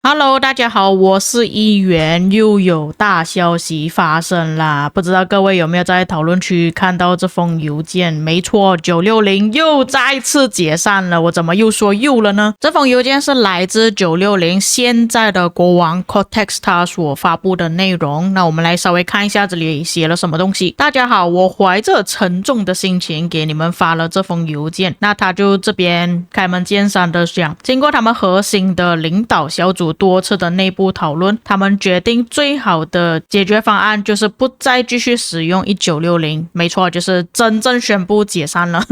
Hello， 大家好，我是议员，又有大消息发生啦！不知道各位有没有在讨论区看到这封邮件？没错，960又再次解散了。我怎么又说又了呢？这封邮件是来自960现在的国王 Cortex 他所发布的内容。那我们来稍微看一下这里写了什么东西。大家好，我怀着沉重的心情给你们发了这封邮件。那他就这边开门见山的讲，经过他们核心的领导小组多次的内部讨论，他们决定最好的解决方案就是不再继续使用1960，没错，就是真正宣布解散了。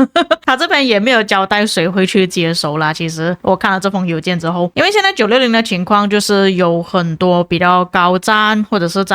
他这边也没有交代谁会去接手啦。其实我看了这封邮件之后，因为现在960的情况就是有很多比较高战或者是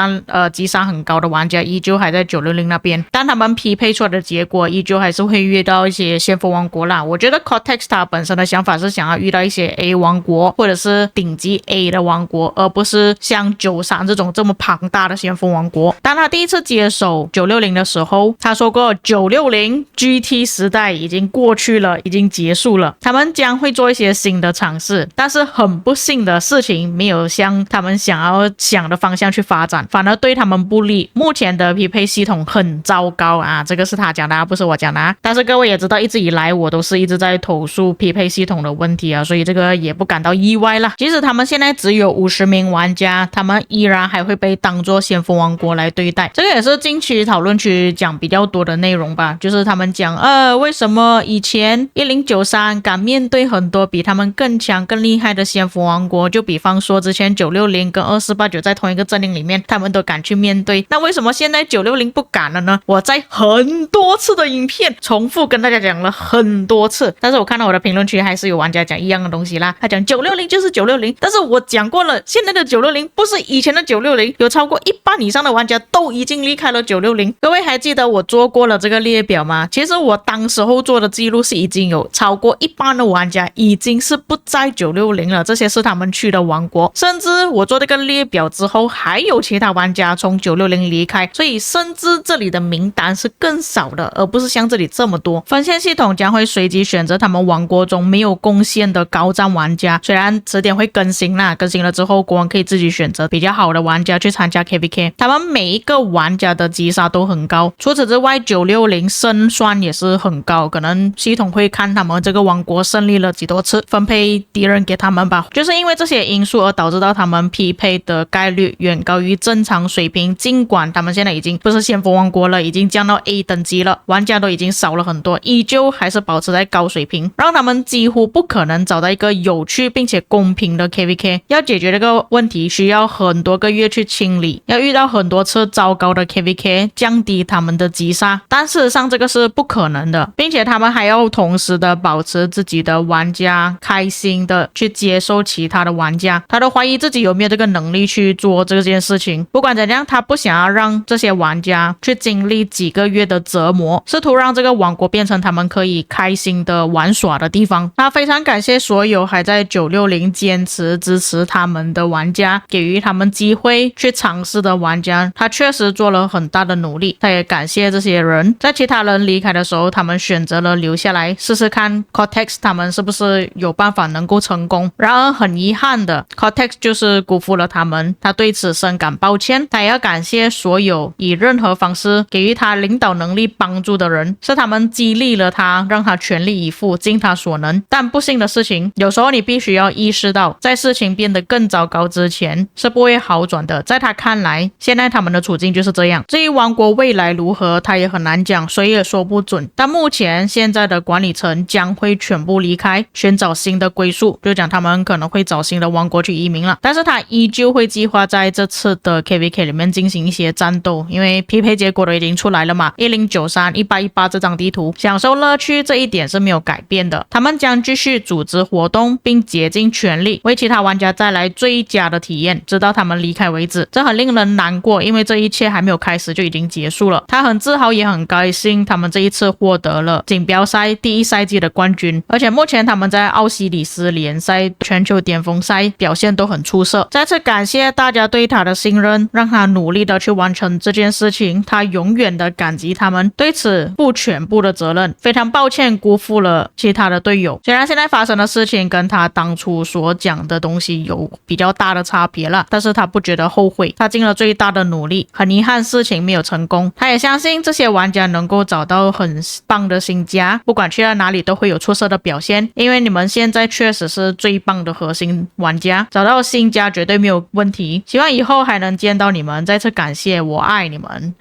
击杀很高的玩家依旧还在960那边，但他们匹配出来的结果依旧还是会遇到一些先锋王国啦。我觉得 Cortex 他本身的想法是想要遇到一些 A 王国或者是顶级 A 的王国，而不是像93这种这么庞大的先锋王国。当他第一次接手960的时候，他说过960 GT 时代已经过去了，已经结束了，他们将会做一些新的尝试，但是很不幸的事情没有向他们想的方向去发展，反而对他们不利。目前的匹配系统很糟糕啊，这个是他讲的，不是我讲的啊。但是各位也知道，一直以来我都是一直在投诉匹配系统的问题啊，所以这个也不感到意外啦。即使他们现在只有50名玩家，他们依然还会被当作先锋王国来对待。这个也是近期讨论区讲比较多的内容吧，就是他们讲为什么以前1093敢面对很多比他们更强更厉害的先锋王国，就比方说之前960跟2489在同一个阵营里面，他们都敢去面对，那为什么现在960不敢了呢？我在很多次的影片重复跟大家讲了很多次，但是我看到我的评论区还是有玩家讲一样的东西啦，他讲960就是960，但是我讲过了，现在的960不是以前的960，有超过一半以上的玩家都已经离开了960。各位还记得我做过了这个列表吗？其实我当时候做的记录是已经有超过一半的玩家已经是不在960了，这些是他们去的王国，甚至我做这个列表之后还有其他玩家从960离开，所以甚至这里的名单是更少的，而不是像这里这么多。分线系统将会随机选择他们王国中没有贡献的高战玩家，虽然词典会更新啦，更新了之后国王可以自己选择比较好的玩家去参加 KVK， 他们每一个玩家的击杀都很高。除此之外960胜算也是很高，可能系统会看他们这个王国胜利了几多次，分配敌人给他们吧。就是因为这些因素而导致到他们匹配的概率远高于正常水平，尽管他们现在已经不是先锋王国了，已经降到 A 等级了，玩家都已经少了很多，依旧还是保持在高水平，让他们几乎不可能找到一个有趣并且公平的 KVK。 要解决这个问题需要很多个月去清理，要遇到很多次糟糕的 KVK 降低他们的击杀，但事实上这个是不可能的，并且他们还要同时的保持自己的玩家开心的去接受其他的玩家，他都怀疑自己有没有这个能力去做这件事情。不管怎样，他不想要让这些玩家去经历几个月的折磨，试图让这个王国变成他们可以开心的玩耍的地方。他非常感谢所有还在960坚持支持他们的玩家，给予他们机会去尝试的玩家，他确实做了很大的努力。他也感谢这些人，在其他人离开的时候，他们选择了留下来试试看 Cortex 他们是不是有办法能够成功。然而很遗憾的 Cortex 就是辜负了他们，他对此深感抱歉。他也要感谢所有以任何方式给予他领导能力帮助的人，是他们激励了他，让他全力以赴尽他所能。但不幸的事情，有时候你必须要意识到，在事情变得更糟糕之前是不会好转的。在他看来，现在他们的处境就是这样。至于王国未来如何，他也很难讲，谁也说不准。但目前现在的管理层将会全部离开，寻找新的归宿，就讲他们可能会找新的王国去移民了。但是他依旧会计划在这次的 KVK 里面进行一些战斗，因为匹配结果都已经出来了嘛，1093、1818这张地图，享受乐趣这一点是没有改变的。他们将继续组织活动，并竭尽全力为其他玩家家带来最佳的体验，直到他们离开为止。这很令人难过，因为这一切还没有开始就已经结束了。他很自豪也很高兴，他们这一次获得了锦标赛第一赛季的冠军，而且目前他们在奥西里斯联赛全球巅峰赛表现都很出色。再次感谢大家对他的信任，让他努力的去完成这件事情，他永远的感激他们，对此负全部的责任。非常抱歉辜负了其他的队友，虽然现在发生的事情跟他当初所讲的东西有比较大的差别了，但是他不觉得后悔，他尽了最大的努力。很遗憾事情没有成功，他也相信这些玩家能够找到很棒的新家，不管去到哪里都会有出色的表现，因为你们现在确实是最棒的核心玩家，找到新家绝对没有问题，希望以后还能见到你们，再次感谢，我爱你们。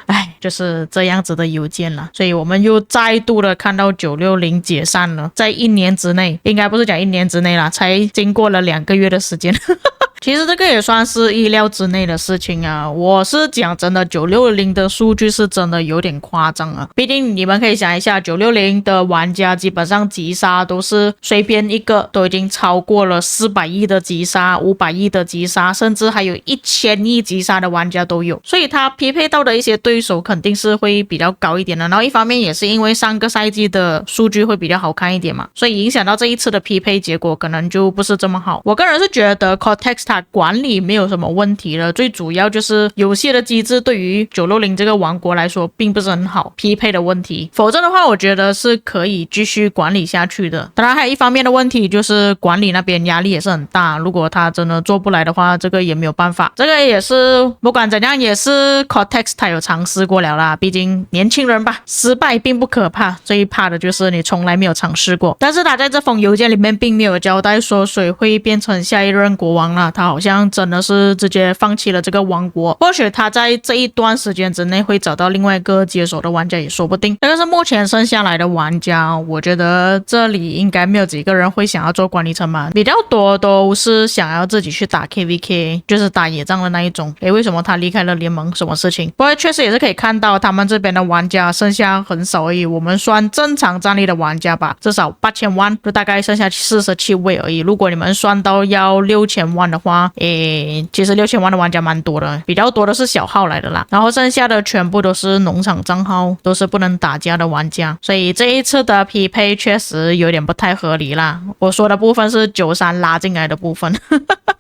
哎，就是这样子的邮件了，所以我们又再度的看到960解散了，在1年之内，应该不是讲1年之内啦，才经过了2个月的时间。其实这个也算是意料之内的事情啊，我是讲真的，960的数据是真的有点夸张啊。毕竟你们可以想一下，960的玩家基本上击杀都是随便一个都已经超过了400亿的击杀、500亿的击杀，甚至还有1000亿击杀的玩家都有，所以他匹配到的一些对手肯定是会比较高一点的。然后一方面也是因为上个赛季的数据会比较好看一点嘛，所以影响到这一次的匹配结果可能就不是这么好。我个人是觉得 Cortex 它管理没有什么问题了，最主要就是游戏的机制对于960这个王国来说并不是很好，匹配的问题，否则的话我觉得是可以继续管理下去的。当然还有一方面的问题就是管理那边压力也是很大，如果他真的做不来的话，这个也没有办法，这个也是不管怎样也是 Cortex 他有尝试过了啦，毕竟年轻人吧，失败并不可怕，最怕的就是你从来没有尝试过。但是他在这封邮件里面并没有交代说谁会变成下一任国王啦，他好像真的是直接放弃了这个王国，或许他在这一段时间之内会找到另外一个接手的玩家也说不定。但是目前剩下来的玩家，我觉得这里应该没有几个人会想要做管理层嘛，比较多都是想要自己去打 KVK， 就是打野仗的那一种。为什么他离开了联盟，什么事情？不过确实也是可以看到他们这边的玩家剩下很少而已，我们算正常战力的玩家吧，至少8000万，就大概剩下47位而已。如果你们算到要6000万的话，其实6000万的玩家蛮多的，比较多的是小号来的啦，然后剩下的全部都是农场账号，都是不能打架的玩家，所以这一次的匹配确实有点不太合理啦。我说的部分是93拉进来的部分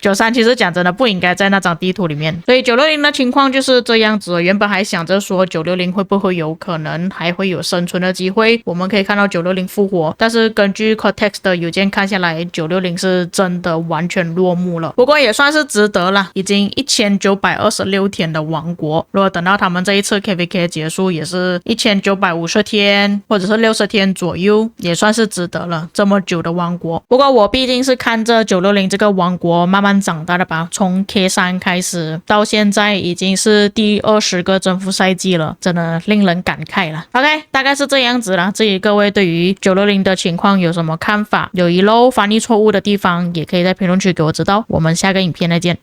93其实讲真的不应该在那张地图里面，所以960的情况就是这样子。原本还想着说960会不会有可能还会有生存的机会，我们可以看到960复活，但是根据 Cortex 的邮件看下来，960是真的完全落幕了。不过也算是值得啦，已经1926天的王国，如果等到他们这一次 KVK 结束也是1950天或者是60天左右，也算是值得了，这么久的王国。不过我毕竟是看着960这个王国慢慢长大的吧，从 K3 开始到现在已经是第20个征服赛季了，真的令人感慨了。 OK， 大概是这样子啦。至于各位对于960的情况有什么看法，有遗漏翻译错误的地方也可以在评论区给我知道。我们下个影片再见。